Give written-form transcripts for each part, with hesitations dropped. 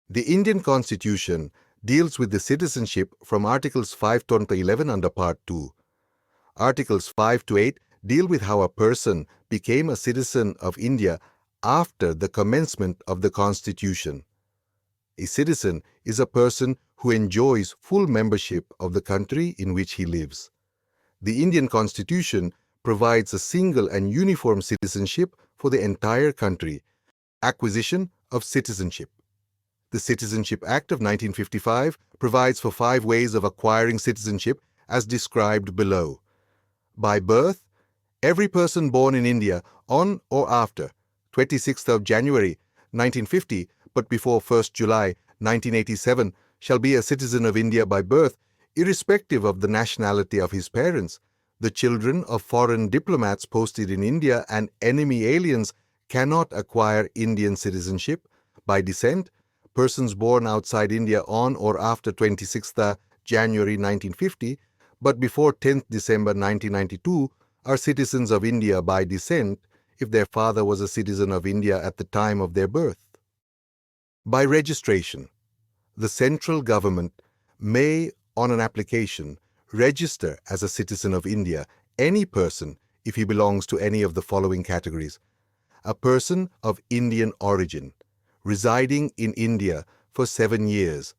The Indian Constitution deals with the citizenship from Articles 5 to 11 under Part 2. Articles 5 to 8 deal with how a person became a citizen of India after the commencement of the Constitution. A citizen is a person who enjoys full membership of the country in which he lives. The Indian Constitution provides a single and uniform citizenship for the entire country. Acquisition of citizenship. The Citizenship Act of 1955 provides for 5 ways of acquiring citizenship as described below. By birth, every person born in India on or after 26th of January 1950 but before 1st July 1987 shall be a citizen of India by birth, irrespective of the nationality of his parents. The children of foreign diplomats posted in India and enemy aliens cannot acquire Indian citizenship. By descent, persons born outside India on or after 26th January 1950 but before 10th December 1992 are citizens of India by descent if their father was a citizen of India at the time of their birth. By registration, the central government may, on an application, register as a citizen of India any person if he belongs to any of the following categories. A person of Indian origin, residing in India for 7 years.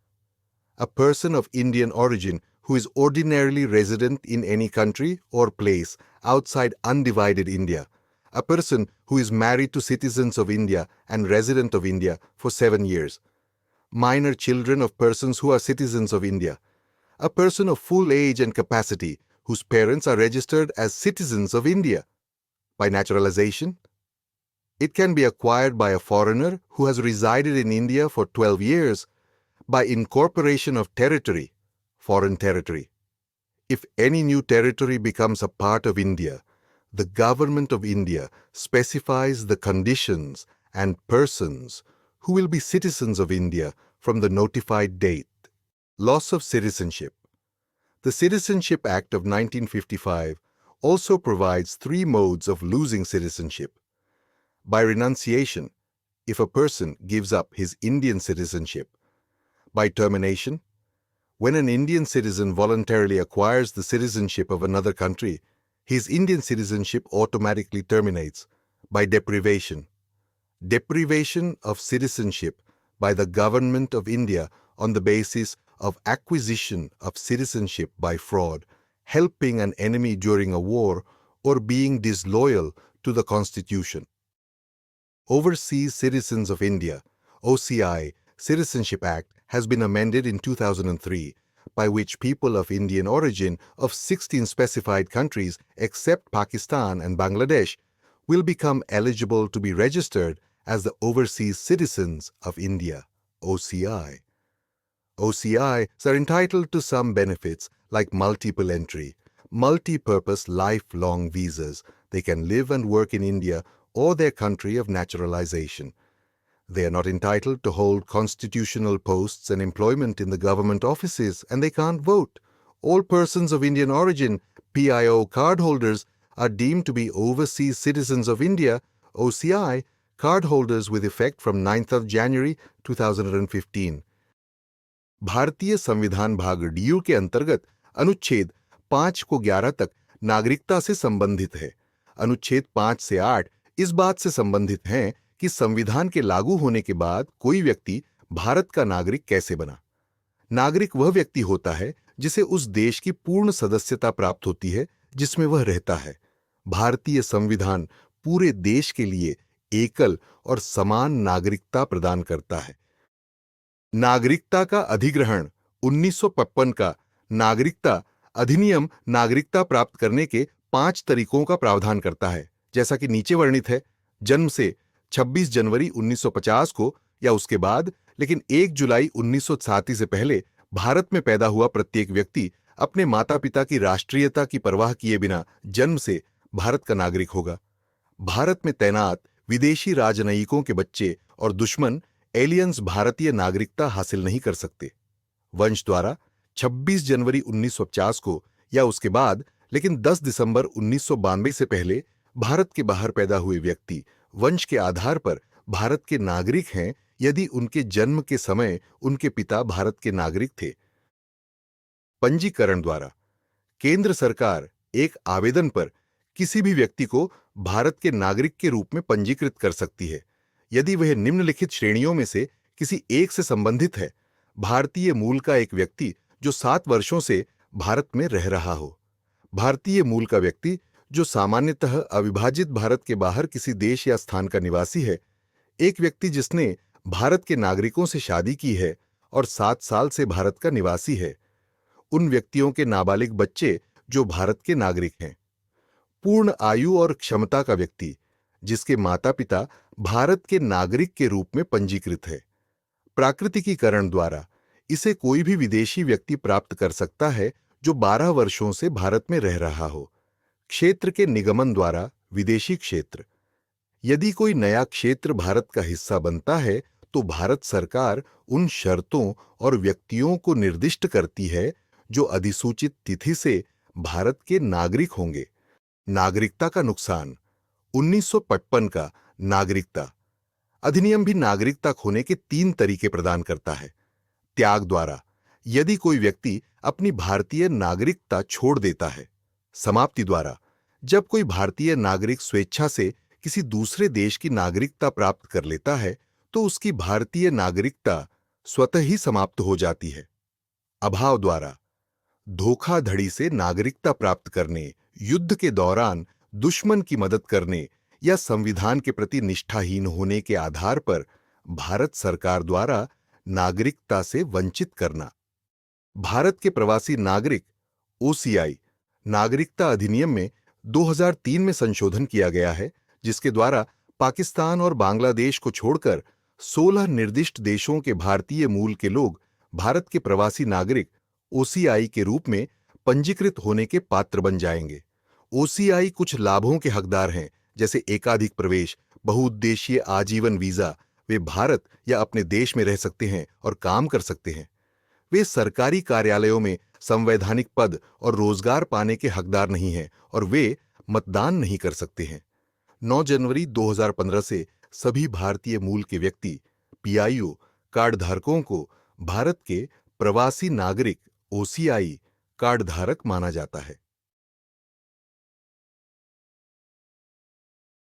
A person of Indian origin who is ordinarily resident in any country or place outside undivided India. A person who is married to citizens of India and resident of India for 7 years. Minor children of persons who are citizens of India. A person of full age and capacity whose parents are registered as citizens of India. By naturalization, it can be acquired by a foreigner who has resided in India for 12 years, by incorporation of territory, foreign territory. If any new territory becomes a part of India, the Government of India specifies the conditions and persons who will be citizens of India from the notified date. Loss of citizenship. The Citizenship Act of 1955 also provides 3 modes of losing citizenship. By renunciation, if a person gives up his Indian citizenship. By termination, when an Indian citizen voluntarily acquires the citizenship of another country, his Indian citizenship automatically terminates. By deprivation, deprivation of citizenship by the Government of India on the basis of acquisition of citizenship by fraud, helping an enemy during a war, or being disloyal to the Constitution. Overseas Citizens of India, OCI, Citizenship Act has been amended in 2003, by which people of Indian origin of 16 specified countries except Pakistan and Bangladesh will become eligible to be registered as the Overseas Citizens of India, OCI. OCIs are entitled to some benefits like multiple entry, multi-purpose lifelong visas. They can live and work in India or their country of naturalization. They are not entitled to hold constitutional posts and employment in the government offices, and they can't vote. All persons of Indian origin, PIO cardholders, are deemed to be Overseas Citizens of India, OCI, cardholders with effect from 9th of January 2015. भारतीय संविधान भाग DU के अंतर्गत अनुच्छेद 5 को 11 तक नागरिकता से संबंधित है। अनुच्छेद 5 से 8 इस बात से संबंधित हैं कि संविधान के लागू होने के बाद कोई व्यक्ति भारत का नागरिक कैसे बना। नागरिक वह व्यक्ति होता है जिसे उस देश की पूर्ण सदस्यता प्राप्त होती है जिसमें वह रहता है। भारतीय संविधान पूरे देश के लिए एकल और समान नागरिकता प्रदान करता है। नागरिकता का अधिग्रहण 1955 का नागरिकता अधिनियम नागरिकता प्राप्त करने के 5 तरीकों का प्रावधान करता है, जैसा कि नीचे वर्णित है। जन्म से 26 जनवरी 1950 को या उसके बाद, लेकिन 1 जुलाई 1937 से पहले भारत में पैदा हुआ प्रत्येक व्यक्ति अपने माता पिता की राष्ट्रीयता की परवाह किए बिना जन्म से भारत का नागरिक होगा। भारत में तैनात विदेशी राजनयिकों के बच्चे और दुश्मन एलियंस भारतीय नागरिकता हासिल नहीं कर सकते। वंश द्वारा 26 जनवरी 1950 को या उसके बाद, लेकिन 10 दिसंबर 1992 से पहले भारत के बाहर पैदा हुए व्यक्ति वंश के आधार पर भारत के नागरिक हैं यदि उनके जन्म के समय उनके पिता भारत के नागरिक थे। पंजीकरण द्वारा केंद्र सरकार एक आवेदन पर किसी भी व्यक्ति को भारत के नागरिक के रूप में पंजीकृत कर सकती है यदि वह निम्नलिखित श्रेणियों में से किसी एक से संबंधित है। भारतीय मूल का एक व्यक्ति जो 7 वर्षों से भारत में रह रहा हो। भारतीय मूल का व्यक्ति जो सामान्यतः अविभाजित भारत के बाहर किसी देश या स्थान का निवासी है। एक व्यक्ति जिसने भारत के नागरिकों से शादी की है और 7 साल से भारत का निवासी है। उन व्यक्तियों के नाबालिग बच्चे जो भारत के नागरिक हैं। पूर्ण आयु और क्षमता का व्यक्ति जिसके माता पिता भारत के नागरिक के रूप में पंजीकृत है। प्राकृतिकीकरण द्वारा इसे कोई भी विदेशी व्यक्ति प्राप्त कर सकता है जो 12 वर्षों से भारत में रह रहा हो। क्षेत्र के निगमन द्वारा विदेशी क्षेत्र यदि कोई नया क्षेत्र भारत का हिस्सा बनता है तो भारत सरकार उन शर्तों और व्यक्तियों को निर्दिष्ट करती है जो अधिसूचित तिथि से भारत के नागरिक होंगे। नागरिकता का नुकसान 1955 का नागरिकता अधिनियम भी नागरिकता खोने के 3 तरीके प्रदान करता है। त्याग द्वारा यदि कोई व्यक्ति अपनी भारतीय नागरिकता छोड़ देता है। समाप्ति द्वारा जब कोई भारतीय नागरिक स्वेच्छा से किसी दूसरे देश की नागरिकता प्राप्त कर लेता है तो उसकी भारतीय नागरिकता स्वतः ही समाप्त हो जाती है। अभाव द्वारा धोखाधड़ी से नागरिकता प्राप्त करने, युद्ध के दौरान दुश्मन की मदद करने या संविधान के प्रति निष्ठाहीन होने के आधार पर भारत सरकार द्वारा नागरिकता से वंचित करना। भारत के प्रवासी नागरिक ओसीआई नागरिकता अधिनियम में 2003 में संशोधन किया गया है जिसके द्वारा पाकिस्तान और बांग्लादेश को छोड़कर 16 निर्दिष्ट देशों के भारतीय मूल के लोग भारत के प्रवासी नागरिक ओसीआई के रूप में पंजीकृत होने के पात्र बन जाएंगे। ओसीआई कुछ लाभों के हकदार हैं जैसे एकाधिक प्रवेश, बहुउद्देशीय आजीवन वीजा। वे भारत या अपने देश में रह सकते हैं और काम कर सकते हैं। वे सरकारी कार्यालयों में संवैधानिक पद और रोजगार पाने के हकदार नहीं हैं और वे मतदान नहीं कर सकते हैं। 9 जनवरी 2015 से सभी भारतीय मूल के व्यक्ति पीआईओ कार्ड धारकों को भारत के प्रवासी नागरिक ओसीआई कार्ड धारक माना जाता है।